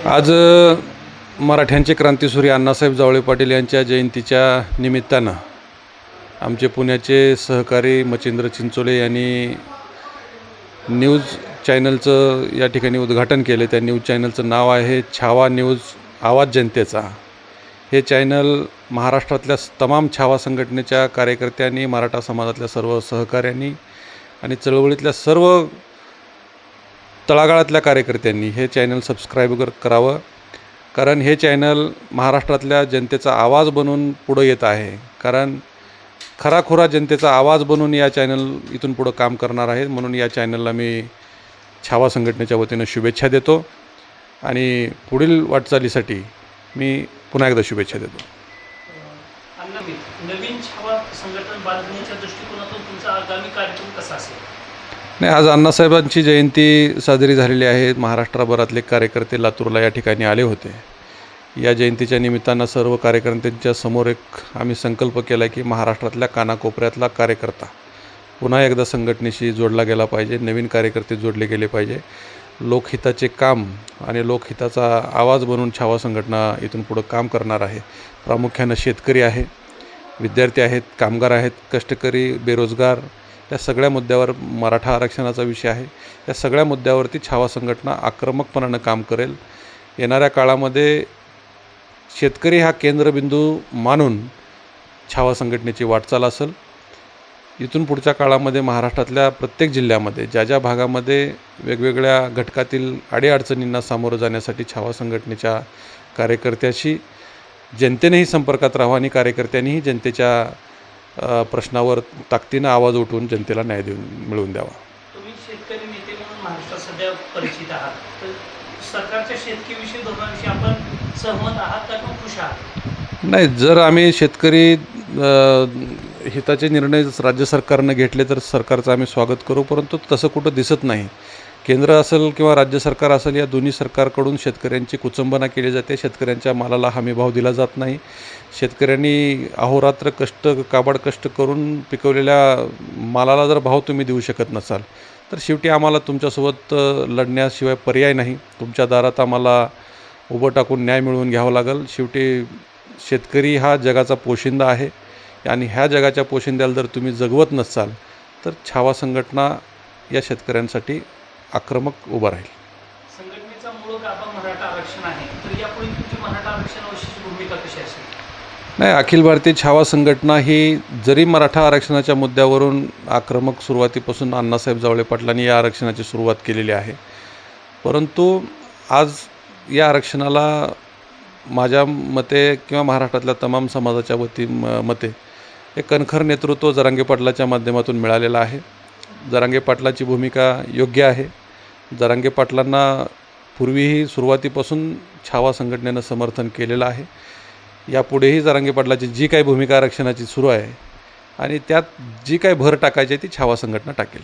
आज मराठ्यांचे क्रांतीसूर्य अण्णासाहेब जावळे पाटील यांच्या जयंतीच्या निमित्तानं आमचे पुण्याचे सहकारी मच्छिंद्र चिंचोले यांनी न्यूज चॅनलचं या ठिकाणी उद्घाटन केले। त्या न्यूज चॅनलचं नाव आहे छावा न्यूज, आवाज जनतेचा। हे चॅनल महाराष्ट्रातल्या तमाम छावा संघटनेच्या कार्यकर्त्यांनी, मराठा समाजातल्या सर्व सहकाऱ्यांनी आणि चळवळीतल्या सर्व तळागाळातल्या कार्यकर्त्यांनी हे चॅनल सबस्क्राईब करावं, कारण हे चॅनल महाराष्ट्रातल्या जनतेचा आवाज बनून पुढं येत आहे। कारण खराखुरा जनतेचा आवाज बनून या चॅनल इथून पुढं काम करणार आहे। म्हणून या चॅनलला मी छावा संघटनेच्या वतीनं शुभेच्छा देतो आणि पुढील वाटचालीसाठी मी पुन्हा एकदा शुभेच्छा देतो। नवीन छावा संघटन बांधण्याच्या दृष्टिकोनातून तुमचा आगामी कार्यक्रम कसा असेल? नाही, आज अण्णासाहेबांची जयंती साजरी झालेली आहे। महाराष्ट्रभरातले कार्यकर्ते लातूरला या ठिकाणी आले होते। या जयंतीच्या निमित्तानं सर्व कार्यकर्त्यांच्या समोर एक आम्ही संकल्प केला की महाराष्ट्रातल्या कानाकोपऱ्यातला कार्यकर्ता पुन्हा एकदा संघटनेशी जोडला गेला पाहिजे, नवीन कार्यकर्ते जोडले गेले पाहिजे। लोकहिताचे काम आणि लोकहिताचा आवाज बनून छावा संघटना इथून पुढं काम करणार आहे। प्रामुख्यानं शेतकरी आहे, विद्यार्थी आहेत, कामगार आहेत, कष्टकरी, बेरोजगार, या सगळ्या मुद्द्यावर मराठा आरक्षणाचा विषय आहे। या सगळ्या मुद्द्यावरती छावा संघटना आक्रमकपणानं काम करेल। येणाऱ्या काळामध्ये शेतकरी हा केंद्रबिंदू मानून छावा संघटनेची वाटचाल असेल। इथून पुढच्या काळामध्ये महाराष्ट्रातल्या प्रत्येक जिल्ह्यामध्ये ज्या ज्या भागामध्ये वेगवेगळ्या घटकातील अडीअडचणींना सामोरं जाण्यासाठी छावा संघटनेच्या कार्यकर्त्याशी जनतेनेही संपर्कात राहावं आणि कार्यकर्त्यांनीही जनतेच्या प्रश्नावर ताकदीनं आवाज उठवून जनतेला न्याय मिळवून द्यावा। तुम्ही शेतकरी नेते म्हणून महाराष्ट्रात सध्या परिचित आहात, तर सरकारच्या शेतकरीविषयी धोरणाविषयी आपण सहमत आहात का किंवा खुश आहात? नाही, जर आम्ही शेतकरी हिताचे निर्णय राज्य सरकारनं घेतले तर सरकारचं आम्ही स्वागत करू, परंतु तसं कुठं दिसत नाही। केंद्र असेल किंवा राज्य सरकार असेल, या दोन्ही सरकारकडून शेतकऱ्यांची कुचंबना केली जाते। शेतकऱ्यांच्या मालाला हमीभाव दिला जात नाही। शेतकऱ्यांनी अहोरात्र काबाड कष्ट करून पिकवलेल्या मालाला जर भाव तुम्ही देऊ शकत नसाल तर शेवटी आम्हाला तुमच्यासोबत लढण्याशिवाय पर्याय नाही। तुमच्या दारात आम्हाला उभं टाकून न्याय मिळवून घ्यावं लागेल। शेवटी शेतकरी हा जगाचा पोशिंदा आहे आणि ह्या जगाच्या पोशिंद्याला जर तुम्ही जगवत नसाल तर छावा संघटना या शेतकऱ्यांसाठी आक्रमक उभा राहील। संघटनेचा मूळ गाभा मराठा आरक्षण आहे, तर यापुढे तुमची मराठा आरक्षणाविषयीची भूमिका कशी असेल? नाही, अखिल भारतीय छावा संघटना ही जरी मराठा आरक्षणाच्या मुद्द्यावरून आक्रमक सुरुवातीपासून अण्णासाहेब जावळे पाटलांनी या आरक्षणाची सुरुवात केलेली आहे, परंतु आज या आरक्षणाला माझ्या मते किंवा महाराष्ट्रातल्या तमाम समाजाच्या मते एक कणखर नेतृत्व जरांगे पाटलाच्या माध्यमातून मिळालेलं आहे। जरांगे पाटलाची भूमिका योग्य आहे। जरांगे पाटलांना पूर्वीही सुरुवातीपासून छावा संघटनेनं समर्थन केलेलं आहे। यापुढेही जरांगे पाटलाची जी काही भूमिका आरक्षणाची सुरू आहे आणि त्यात जी काही भर टाकायची ती छावा संघटना टाकेल।